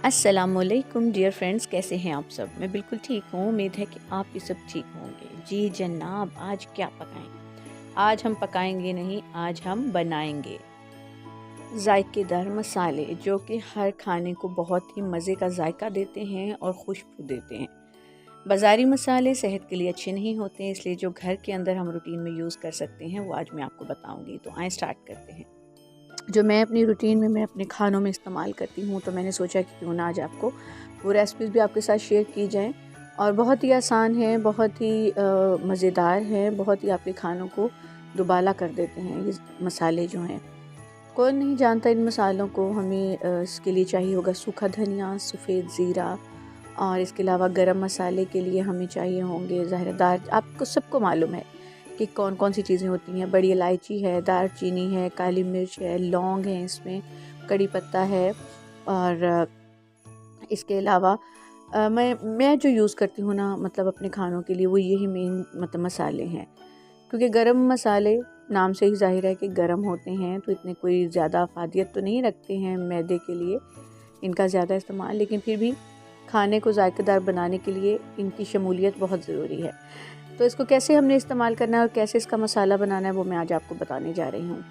अस्सलामुअलैकुम dear friends, कैसे हैं आप सब। मैं बिल्कुल ठीक हूँ। उम्मीद है कि आप भी सब ठीक होंगे। जी जनाब, आज क्या पकाएं? आज हम पकाएंगे नहीं, आज हम बनाएंगे जायकेदार मसाले जो कि हर खाने को बहुत ही मज़े का जायका देते हैं और खुशबू देते हैं। बाज़ारी मसाले सेहत के लिए अच्छे नहीं होते हैं, इसलिए जो घर के अंदर हम रूटीन में यूज़ कर सकते हैं वो आज मैं आपको बताऊँगी। तो आए स्टार्ट करते हैं। जो मैं अपनी रूटीन में मैं अपने खानों में इस्तेमाल करती हूँ, तो मैंने सोचा कि क्यों ना आज आपको वो रेसिपीज़ भी आपके साथ शेयर की जाएं। और बहुत ही आसान है, बहुत ही मज़ेदार हैं, बहुत ही आपके खानों को दुबाला कर देते हैं ये मसाले जो हैं। कौन नहीं जानता इन मसालों को। हमें इसके लिए चाहिए होगा सूखा धनिया, सफ़ेद ज़ीरा, और इसके अलावा गरम मसाले के लिए हमें चाहिए होंगे ज़ायरेदार। आपको सबको मालूम है कि कौन कौन सी चीज़ें होती हैं। बड़ी इलायची है, दालचीनी है, काली मिर्च है, लौंग है, इसमें कड़ी पत्ता है। और इसके अलावा मैं जो यूज़ करती हूँ ना, मतलब अपने खानों के लिए, वो यही मेन मतलब मसाले हैं। क्योंकि गरम मसाले नाम से ही ज़ाहिर है कि गरम होते हैं, तो इतने कोई ज़्यादा अफादियत तो नहीं रखते हैं मैदे के लिए इनका ज़्यादा इस्तेमाल, लेकिन फिर भी खाने को जायकेदार बनाने के लिए इनकी शमूलियत बहुत ज़रूरी है। तो इसको कैसे हमने इस्तेमाल करना है और कैसे इसका मसाला बनाना है, वो मैं आज आपको बताने जा रही हूँ।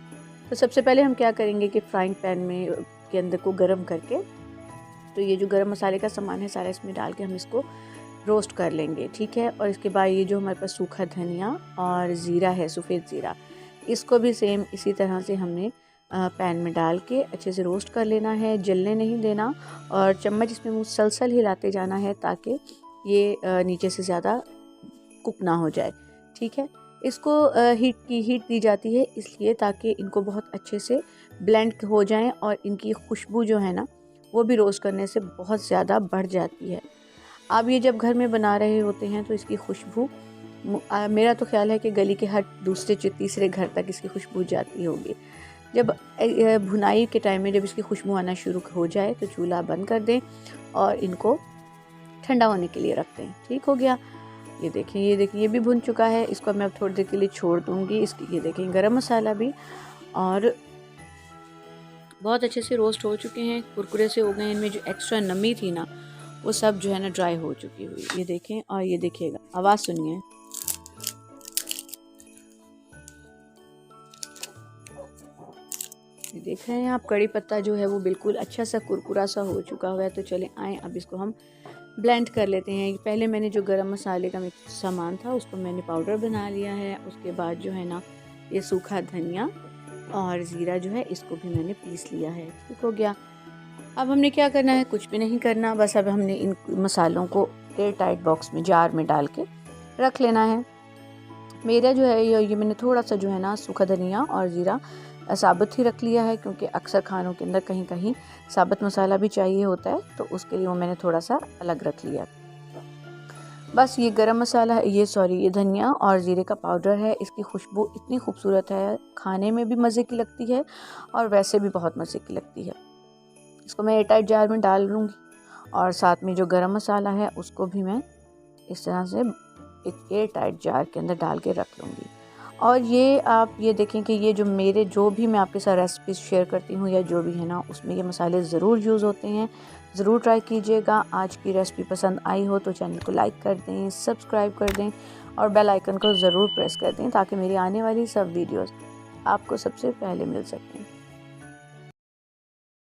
तो सबसे पहले हम क्या करेंगे कि फ्राइंग पैन में के अंदर को गर्म करके, तो ये जो गरम मसाले का सामान है सारा इसमें डाल के हम इसको रोस्ट कर लेंगे, ठीक है। और इसके बाद ये जो हमारे पास सूखा धनिया और ज़ीरा है, सफ़ेद ज़ीरा, इसको भी सेम इसी तरह से हमने पैन में डाल के अच्छे से रोस्ट कर लेना है, जलने नहीं देना। और चम्मच इसमें मुसलसल हिलाते जाना है ताकि ये नीचे से ज़्यादा कुक ना हो जाए, ठीक है। इसको हीट दी जाती है इसलिए ताकि इनको बहुत अच्छे से ब्लेंड हो जाएं, और इनकी खुशबू जो है ना, वो भी रोस्ट करने से बहुत ज़्यादा बढ़ जाती है। आप ये जब घर में बना रहे होते हैं तो इसकी खुशबू, मेरा तो ख्याल है कि गली के हर दूसरे तीसरे घर तक इसकी खुशबू जाती होगी। जब भुनाई के टाइम में जब इसकी खुशबू आना शुरू हो जाए तो चूल्हा बंद कर दें और इनको ठंडा होने के लिए रख दें। ठीक हो गया। ये देखें ये भी भुन चुका है। इसको मैं अब थोड़ी देर के लिए छोड़ दूँगी। इसकी ये देखें गरम मसाला भी और बहुत अच्छे से रोस्ट हो चुके हैं, कुरकुरे से हो गए। इनमें जो एक्स्ट्रा नमी थी ना, वो सब जो है ना ड्राई हो चुकी हुई। ये देखें, और ये देखिएगा, आवाज़ सुनिए। ये देख रहे हैं आप, कड़ी पत्ता जो है वो बिल्कुल अच्छा सा कुरकुरा सा हो चुका हुआ है। तो चलें आएँ अब इसको हम ब्लेंड कर लेते हैं। पहले मैंने जो गरम मसाले का सामान था उसको मैंने पाउडर बना लिया है। उसके बाद जो है ना, ये सूखा धनिया और ज़ीरा जो है इसको भी मैंने पीस लिया है। ठीक हो गया। अब हमने क्या करना है? कुछ भी नहीं करना, बस अब हमने इन मसालों को एयर टाइट बॉक्स में, जार में डाल के रख लेना है। मेरा जो है ये मैंने थोड़ा सा जो है ना सूखा धनिया और ज़ीरा साबुत ही रख लिया है, क्योंकि अक्सर खानों के अंदर कहीं कहीं साबुत मसाला भी चाहिए होता है, तो उसके लिए वो मैंने थोड़ा सा अलग रख लिया। बस ये गरम मसाला है, ये धनिया और ज़ीरे का पाउडर है। इसकी खुशबू इतनी खूबसूरत है, खाने में भी मज़े की लगती है और वैसे भी बहुत मज़े की लगती है। इसको मैं एयर टाइट जार में डाल लूँगी, और साथ में जो गरम मसाला है उसको भी मैं इस तरह से एक एयर टाइट जार के अंदर डाल के रख लूँगी। और ये आप ये देखें कि ये जो भी मैं आपके साथ रेसिपीज़ शेयर करती हूँ या जो भी है ना, उसमें ये मसाले ज़रूर यूज़ होते हैं। ज़रूर ट्राई कीजिएगा। आज की रेसिपी पसंद आई हो तो चैनल को लाइक कर दें, सब्सक्राइब कर दें और बेल आइकन को ज़रूर प्रेस कर दें ताकि मेरी आने वाली सब वीडियोज़ आपको सबसे पहले मिल सकें।